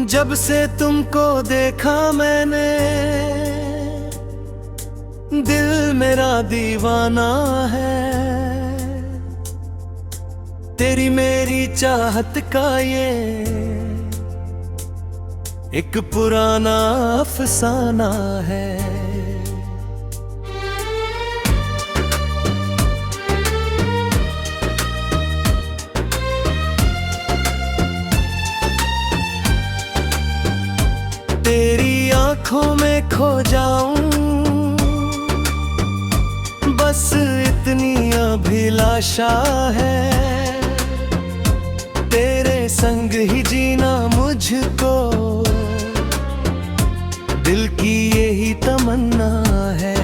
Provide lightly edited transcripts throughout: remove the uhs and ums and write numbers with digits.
जब से तुमको देखा मैंने दिल मेरा दीवाना है। तेरी मेरी चाहत का ये एक पुराना अफसाना है। तेरी आंखों में खो जाऊं बस इतनी अभिलाषा है। तेरे संग ही जीना मुझको दिल की यही तमन्ना है।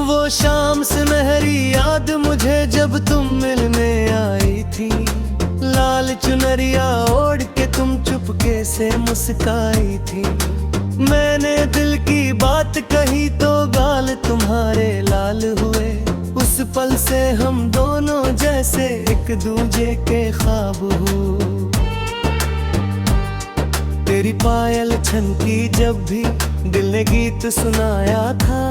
वो शाम सुनहरी याद मुझे जब तुम मिलने आई थी। लाल चुनरिया ओढ़ के तुम चुपके से मुस्काई थी। मैंने दिल की बात कही तो गाल तुम्हारे लाल हुए। उस पल से हम दोनों जैसे एक दूजे के ख्वाब हो। तेरी पायल छनकी जब भी दिल ने गीत सुनाया था।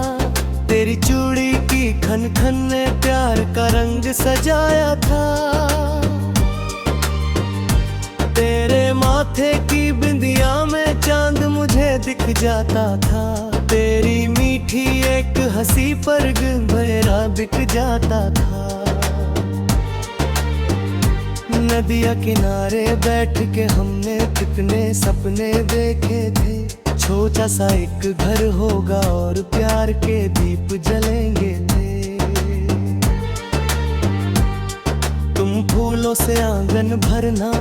तेरी चूड़ी की खन खन ने प्यार का रंग सजाया था। तेरे माथे की बिंदिया में चांद मुझे दिख जाता था। तेरी मीठी एक हंसी पर मेरा बिक जाता था। नदिया किनारे बैठ के हमने कितने सपने देखे थे। छोटा सा एक घर होगा और प्यार के दीप जलेंगे थे। तुम फूलों से आंगन भरना,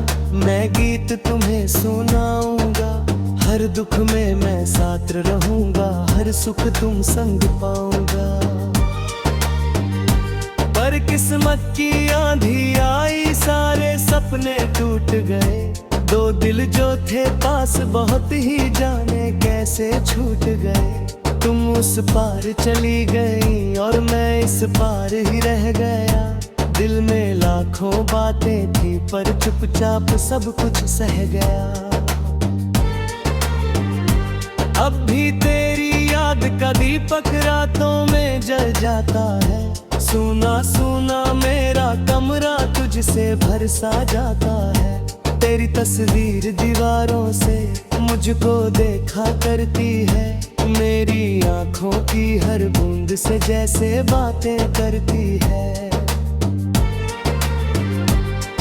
मैं गीत तुम्हें सुनाऊंगा। हर दुख में मैं साथ रहूंगा, हर सुख तुम संग पाऊंगा। पर किस्मत की आंधी आई, सारे सपने टूट गए। दो दिल जो थे पास बहुत ही जाने कैसे छूट गए। तुम उस पार चली गई और मैं इस पार ही रह गया। दिल में लाखों बातें थी पर चुपचाप सब कुछ सह गया। अब भी तेरी याद का दीपक रातों में जल जाता है। सूना सूना मेरा कमरा तुझसे भर सा जाता है। तेरी तस्वीर दीवारों से मुझको देखा करती है। मेरी आंखों की हर बूंद से जैसे बातें करती है।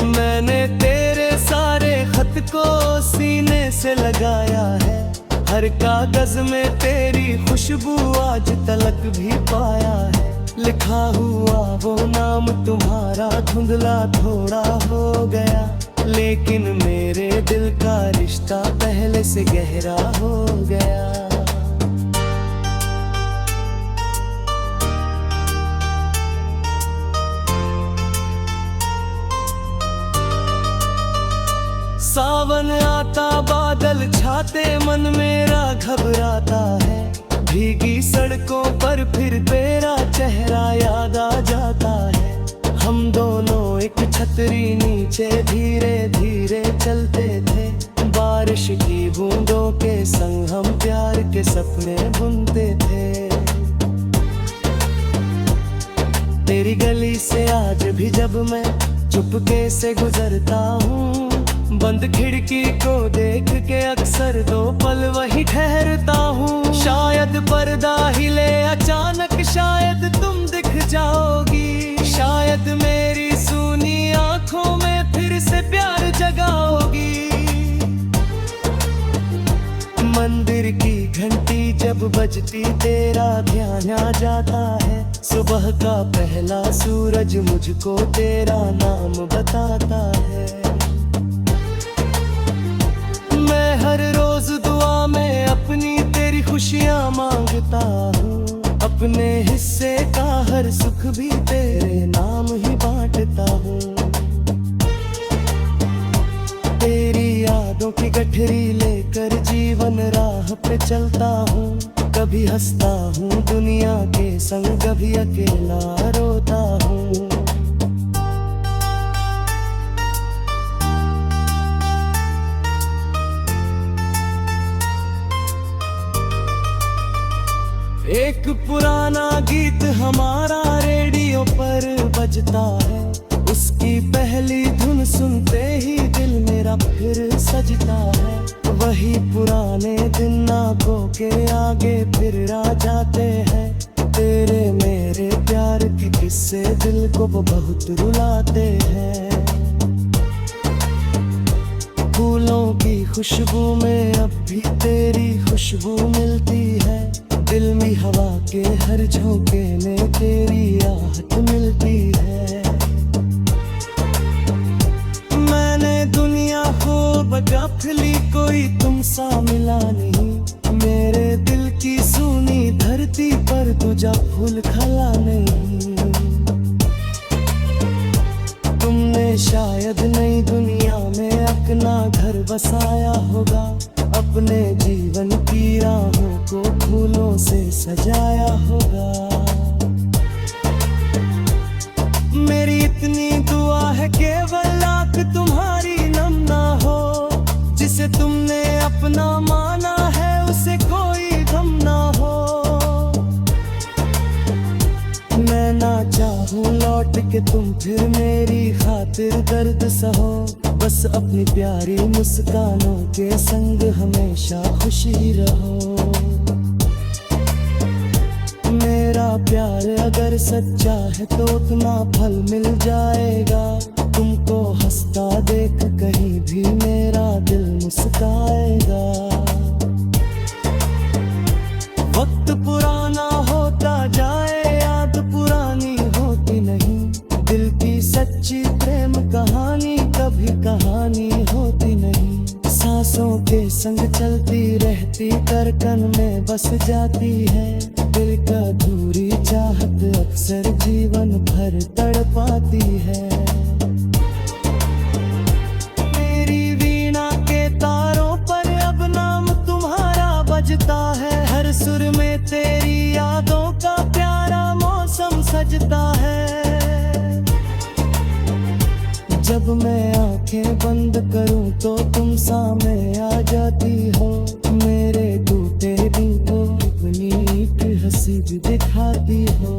मैंने तेरे सारे खत को सीने से लगाया है। हर कागज में तेरी खुशबू आज तलक भी पाया है। लिखा हुआ वो नाम तुम्हारा धुंधला थोड़ा हो गया। लेकिन मेरे दिल का रिश्ता पहले से गहरा हो गया। सावन आता बादल छाते मन मेरा घबराता है। भीगी सड़कों पर फिर तेरा चेहरा याद आ जाता है। हम दोनों एक छतरी नीचे धीरे धीरे चलते थे। बारिश की बूंदों के संग हम प्यार के सपने बुनते थे। तेरी गली से आज भी जब मैं चुपके से गुजरता हूँ, बंद खिड़की को देख के अक्सर दो पल वहीं ठहरता हूँ। शायद पर्दा हिले अचानक, शायद तुम दिख जाओगी। शायद मेरी सूनी आंखों में फिर से प्यार जगाओगी। मंदिर की घंटी जब बजती तेरा ध्यान आ जाता है। सुबह का पहला सूरज मुझको तेरा नाम बताता है। मैं हर रोज दुआ में अपनी तेरी खुशियाँ मांगता हूँ। अपने हिस्से का हर सुख भी तेरे नाम ही बांटता हूँ। तेरी यादों की गठरी लेकर जीवन राह पे चलता हूँ। कभी हंसता हूँ दुनिया बजता है। उसकी पहली धुन सुनते ही दिल मेरा फिर सजता है। वही पुराने दिन आंखों के आगे फिर आ जाते हैं। तेरे मेरे प्यार के किस्से दिल को बहुत रुलाते हैं। फूलों की खुशबू में अब भी तेरी खुशबू मिलती है। दिल में हवा के हर झोंके में तेरी आहट मिलती है। मैंने दुनिया खूब गप ली, कोई तुम सा मिला नहीं। मेरे दिल की सूनी धरती पर दूजा फूल खला नहीं। तुमने शायद नई दुनिया में अपना घर बसाया होगा। अपने जीवन की राहों को फूलों से सजाया होगा। मेरी इतनी दुआ है केवल आँख तुम्हारी नम ना हो। जिसे तुमने अपना माना है उसे कोई गम ना हो। मैं ना चाहूँ लौट के तुम फिर मेरी खातिर दर्द सहो। बस अपनी प्यारी मुस्कानों के संग हमेशा खुश ही रहो। मेरा प्यार अगर सच्चा है तो उतना फल मिल जाएगा। तुमको हंसता देख कहीं भी मेरा दिल मुस्काएगा। वक्त पुराना होता जाए, याद पुरानी होती नहीं। दिल की सच्ची प्रेम कहानी कभी कहानी होती नहीं। सांसों के संग चलती रहती, धड़कन में बस जाती है। दिल का अधूरी चाहत अक्सर जीवन भर तड़पाती है। मेरी वीणा के तारों पर अब नाम तुम्हारा बजता है। हर सुर में तेरी यादों का प्यारा मौसम सजता है। जब मैं आंखें बंद करूं तो तुम सामने आ जाती हो। मेरे टूटे दिल को अपनी एक हंसी भी दिखाती हो।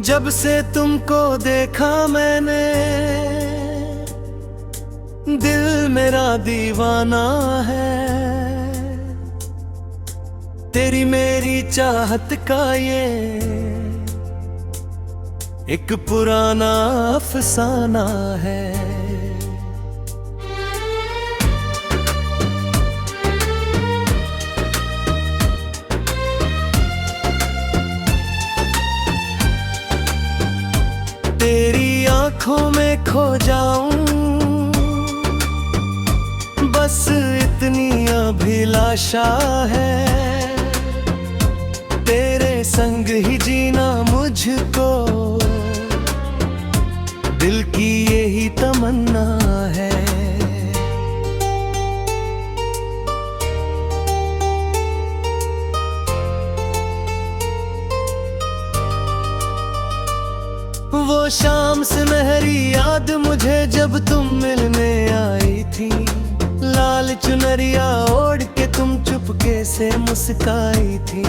जब से तुमको देखा मैंने, दिल मेरा दीवाना है। तेरी मेरी चाहत का ये एक पुराना अफसाना है। तेरी आंखों में खो जाऊं, बस इतनी अभिलाषा है। तेरे संग ही जीना मुझको दिल की यही तमन्ना है। वो शाम सुनहरी याद मुझे जब तुम मिलने आई थी। लाल चुनरिया ओढ़ के तुम चुपके से मुस्काई थी।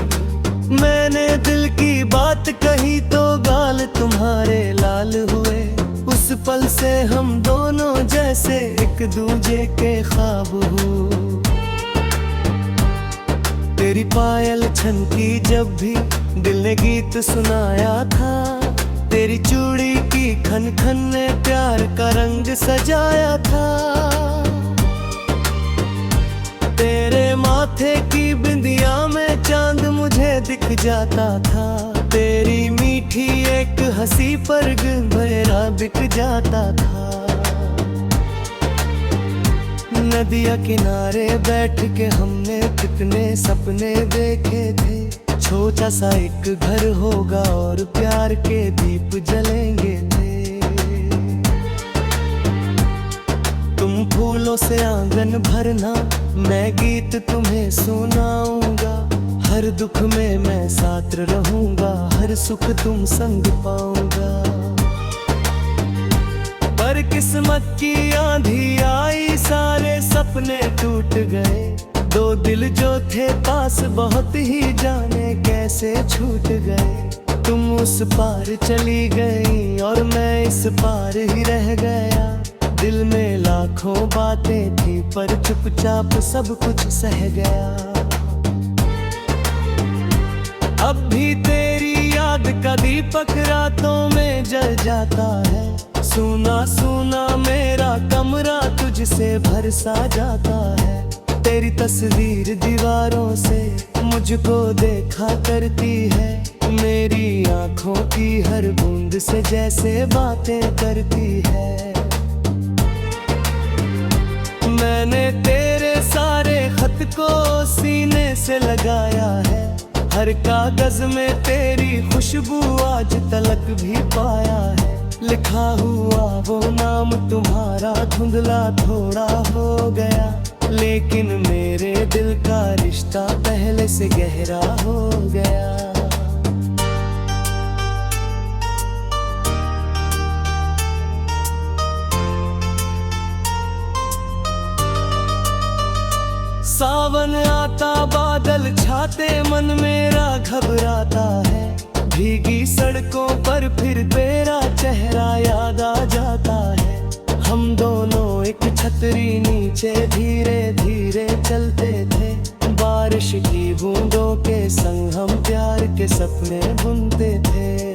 मैंने दिल की बात कही तो गाल तुम्हारे लाल हुए। उस पल से हम दोनों जैसे एक दूजे के ख्वाब हो। तेरी पायल छनकी जब भी दिल ने गीत सुनाया था। तेरी चूड़ी की खन खन ने प्यार का रंग सजाया था। तेरे माथे की बिंदिया में चांद मुझे दिख जाता था। तेरी मीठी एक हंसी पर मेरा बिक जाता था। नदिया किनारे बैठ के हमने कितने सपने देखे थे। छोटा सा एक घर होगा और प्यार के दीप जलेंगे थे। तुम फूलों से आंगन भरना, मैं गीत तुम्हें सुनाऊंगा। हर दुख में मैं साथ रहूंगा, हर सुख तुम संग पाऊंगा। पर किस्मत की आंधी आई, सारे सपने टूट गए। दो दिल जो थे पास बहुत ही, जाने कैसे छूट गए। तुम उस पार चली गई और मैं इस पार ही रह गया। दिल में लाखों बातें थी पर चुपचाप सब कुछ सह गया। अब भी तेरी याद का दीपक रातों में जल जाता है। सूना सूना मेरा कमरा तुझसे भर सा जाता है। तेरी तस्वीर दीवारों से मुझको देखा करती है। मेरी आंखों की हर बूंद से जैसे बातें करती है। मैंने तेरे सारे खत को सीने से लगाया है। हर कागज में तेरी खुशबू आज तलक भी पाया है। लिखा हुआ वो नाम तुम्हारा धुंधला थोड़ा हो गया, लेकिन मेरे दिल का रिश्ता पहले से गहरा हो गया। सावन आता बादल छाते, मन मेरा घबराता है। भीगी सड़कों पर फिर तेरा चेहरा याद आ जाता है। हम दोनों एक छतरी नीचे धीरे धीरे चलते थे। बारिश की बूंदों के संग हम प्यार के सपने बुनते थे।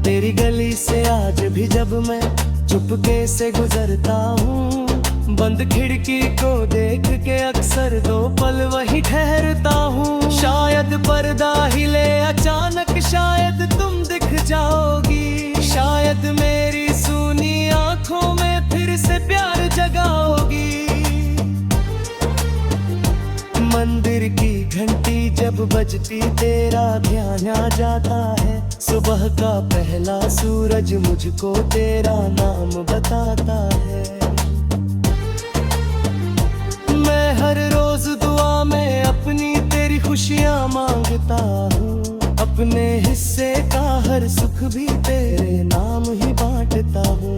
तेरी गली से आज भी जब मैं चुपके से गुजरता हूँ, बंद खिड़की को देख के अक्सर दो पल वही ठहरता हूँ। शायद पर्दा हिले अचानक, शायद तुम दिख जाओगी। शायद मेरी सूनी आंखों में फिर से प्यार जगाओगी। मंदिर की घंटी जब बजती तेरा ध्यान आ जाता है। सुबह का पहला सूरज मुझको तेरा नाम बताता है। मैं हर रोज दुआ में अपनी तेरी खुशियाँ मांगता हूँ। अपने हिस्से का हर सुख भी तेरे नाम ही बांटता हूँ।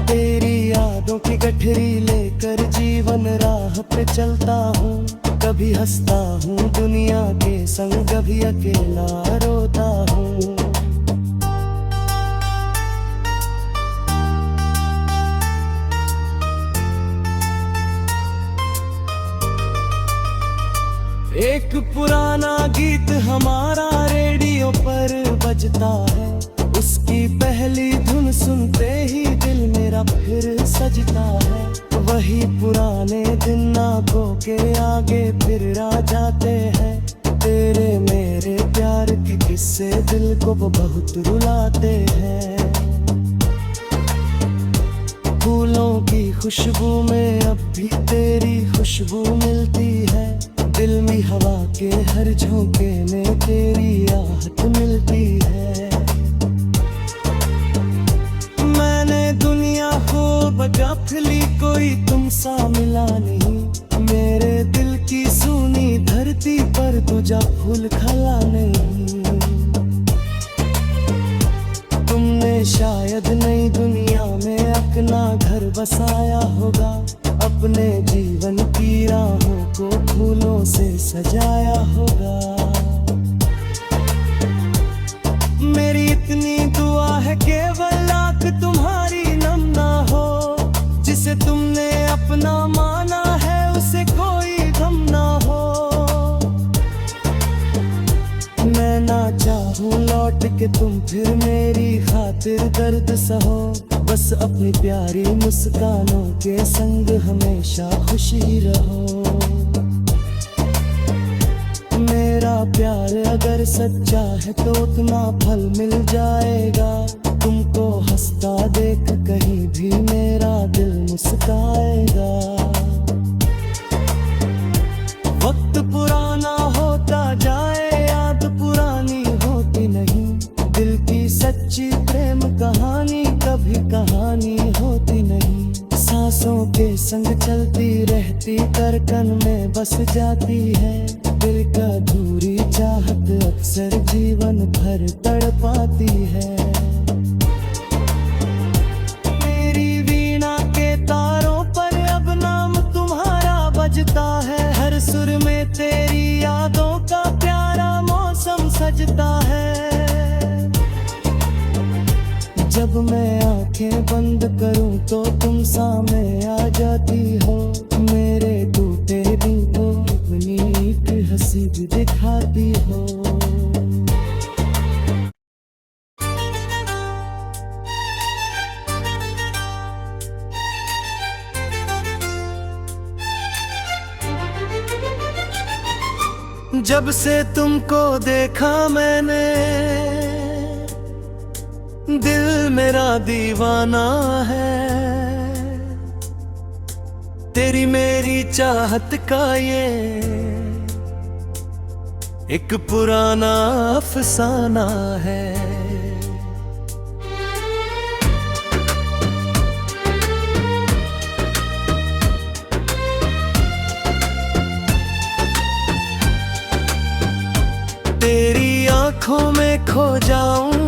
तेरी यादों की गठरी लेकर जीवन राह पे चलता हूँ। कभी हंसता हूँ दुनिया के संग, कभी अकेला रोता हूँ। एक पुराना गीत हमारा रेडियो पर बजता है। उसकी पहली धुन सुनते ही दिल मेरा फिर सजता है। वही पुराने दिन आंखों के आगे फिर आ जाते हैं। तेरे मेरे प्यार के किस्से दिल को बहुत रुलाते हैं। फूलों की खुशबू में अब भी तेरी खुशबू मिलती है। दिल्मी हवा के हर झोंके में तेरी आहट मिलती है। मैंने दुनिया को बगाफ ली, कोई तुम सा मिला नहीं। मेरे दिल की सूनी धरती पर तुझा फूल खला नहीं। तुमने शायद नई दुनिया में अपना घर बसाया होगा। अपने जीवन की राहों को फूलों से सजाया होगा। मेरी इतनी दुआ है केवल आँख तुम्हारी नम ना हो। जिसे तुमने अपना माना है उसे कोई गम ना हो। मैं ना चाहूँ लौट के तुम फिर मेरी खातिर दर्द सहो। बस अपनी प्यारी मुस्कानों के संग हमेशा खुश ही रहो। मेरा प्यार अगर सच्चा है तो उतना फल मिल जाएगा। तुमको हंसता देख कहीं भी मेरा दिल मुस्काएगा। वक्त पुराना होता जाए, याद पुरानी होती नहीं। दिल की सच्ची प्रेम कहानी कभी कहानी होती नहीं। सांसों के संग चलती रहती, धड़कन में बस जाती है। दिल का अधूरी चाहत अक्सर जीवन भर तड़पा जाती है। मेरी वीणा के तारों पर अब नाम तुम्हारा बजता है। हर सुर में तेरी यादों का प्यारा मौसम सजता है। जब मैं आंखें बंद करूं तो तुम सामने आ जाती हो। मेरे टूटे दिल को अपनी एक हंसी भी दिखाती हो। जब से तुमको देखा मैंने दिल मेरा दीवाना है। तेरी मेरी चाहत का ये एक पुराना अफसाना है। तेरी आंखों में खो जाऊं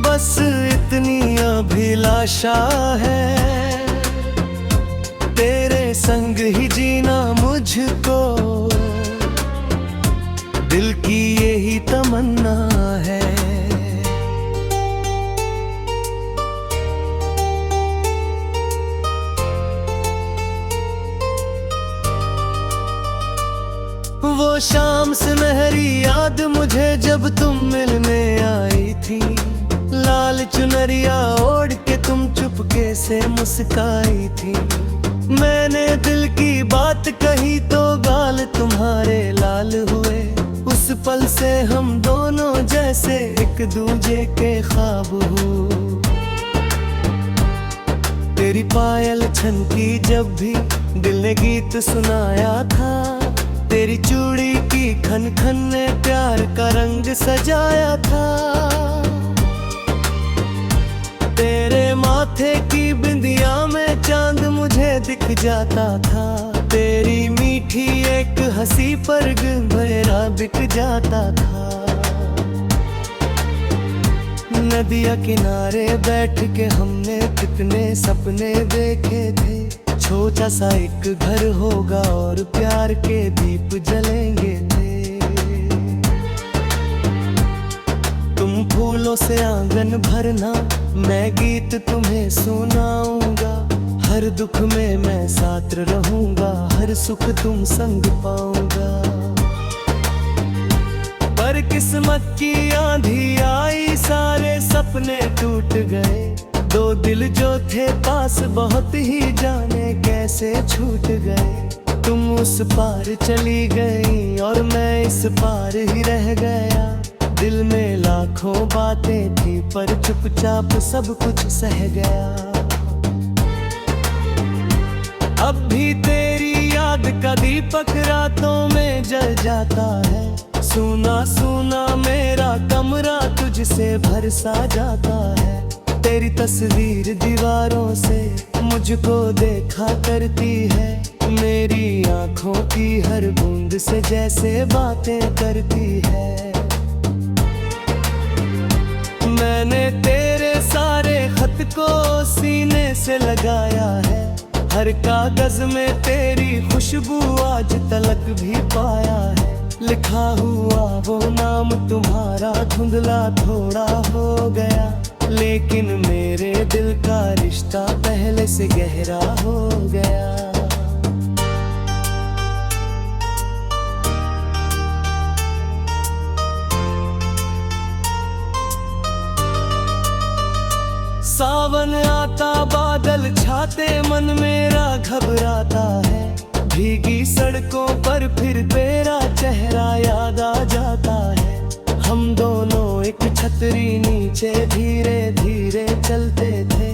बस इतनी अभिलाषा है। तेरे संग ही जीना मुझको दिल की यही तमन्ना है। वो शाम सुनहरी याद मुझे जब तुम मिलने आई थी। लाल चुनरिया ओढ़ के तुम चुपके से मुस्काई थी। मैंने दिल की बात कही तो गाल तुम्हारे लाल हुए। उस पल से हम दोनों जैसे एक दूजे के ख्वाब हो। तेरी पायल छनकी जब भी दिल ने गीत सुनाया था। तेरी चूड़ी की खन खन ने प्यार का रंग सजाया था। तेरे माथे की बिंदिया में चांद मुझे दिख जाता था। तेरी मीठी एक हंसी पर मेरा बिक जाता था। नदिया किनारे बैठ के हमने कितने सपने देखे थे। छोटा सा एक घर होगा और प्यार के दीप जलेंगे थे। तुम फूलों से आंगन भरना, मैं गीत तुम्हें सुनाऊंगा। हर दुख में मैं साथ रहूंगा, हर सुख तुम संग पाऊंगा। पर किस्मत की आंधी आई, सारे सपने टूट गए। दो दिल जो थे पास बहुत ही जाने कैसे छूट गए। तुम उस पार चली गई और मैं इस पार ही रह गया। दिल में लाखों बातें थी पर चुपचाप सब कुछ सह गया। अब भी तेरी याद का दीपक रातों में जल जाता है। सूना सूना मेरा कमरा तुझसे भर सा जाता है। तेरी तस्वीर दीवारों से मुझको देखा करती है। मेरी आंखों की हर बूंद से जैसे बातें करती है। मैंने तेरे सारे खत को सीने से लगाया है। हर कागज में तेरी खुशबू आज तलक भी पाया है। लिखा हुआ वो नाम तुम्हारा धुंधला थोड़ा हो गया, लेकिन मेरे दिल का रिश्ता पहले से गहरा हो गया। सावन आता बादल छाते मन मेरा घबराता है। भीगी सड़कों पर फिर तेरा चेहरा याद आ जाता है। हम दोनों एक छतरी नीचे धीरे धीरे चलते थे।